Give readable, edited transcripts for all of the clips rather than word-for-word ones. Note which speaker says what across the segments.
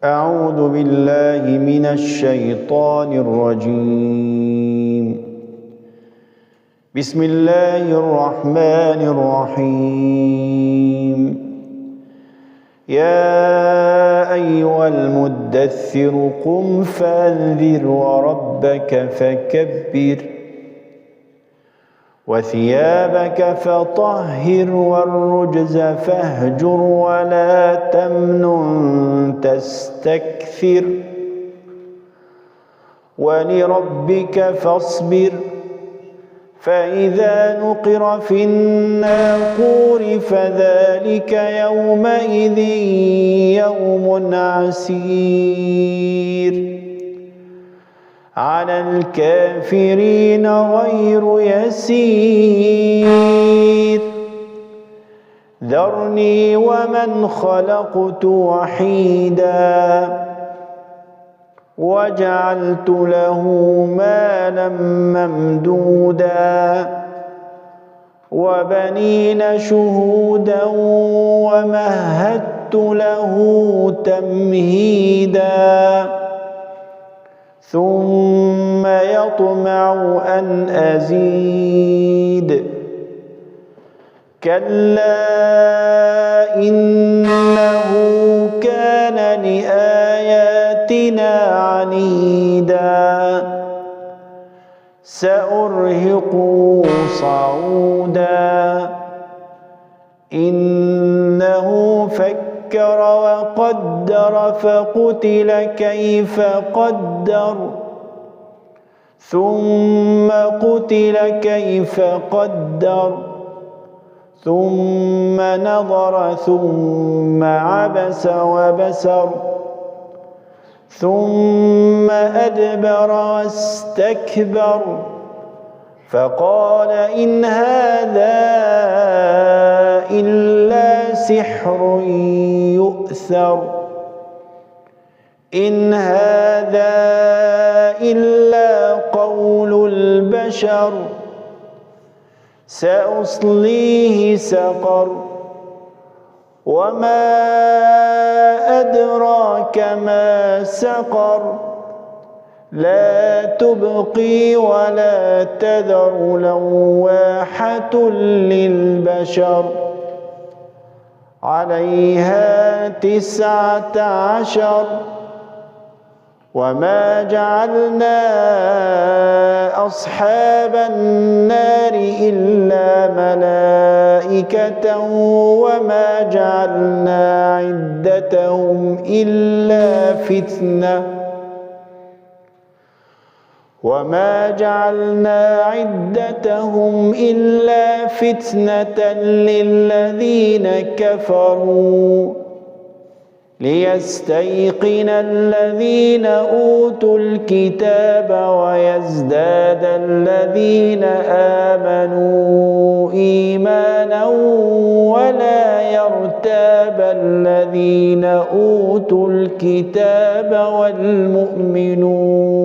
Speaker 1: أعوذ بالله من الشيطان الرجيم. بسم الله الرحمن الرحيم. يا أيها المدثر قم فأنذر وربك فكبر وثيابك فطهر والرجز فاهجر ولا تمنن تستكثر ولربك فاصبر فإذا نقر في الناقور فذلك يومئذ يوم عسير على الكافرين غير يسير. ذرني ومن خلقت وحيدا وجعلت له مالا ممدودا وبنين شهودا ومهدت له تمهيدا ثم يطمع أن أزيد كلا إنه كان لآياتنا عنيدا سأرهقه صعودا إنه فكر وقدر فقتل كيف قدر ثم قتل كيف قدر ثم نظر ثم عبس وبسر ثم أدبر واستكبر فقال إن هذا إلا سحر يؤثر إن هذا إلا قول البشر سأصليه سقر وما أدراك ما سقر لا تبقي ولا تذر لواحة للبشر عليها 19 وما جعلنا أصحاب النار إلا ملائكة وما جعلنا عدتهم إلا فتنة للذين كفروا ليستيقن الذين أوتوا الكتاب ويزداد الذين آمنوا إيمانا ولا يرتاب الذين أوتوا الكتاب والمؤمنون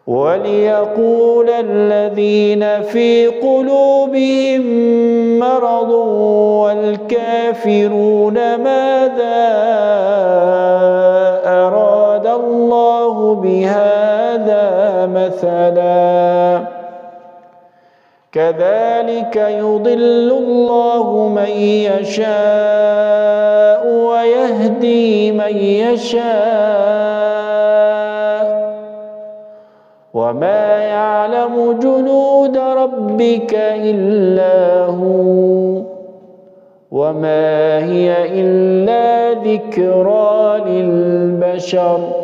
Speaker 1: وليقول الذين في قلوبهم مرض والكافرون ماذا أراد الله بهذا مثلا كذلك يضل الله من يشاء ويهدي من يشاء وما يعلم جنود ربك إلا هو وما هي إلا ذكرى للبشر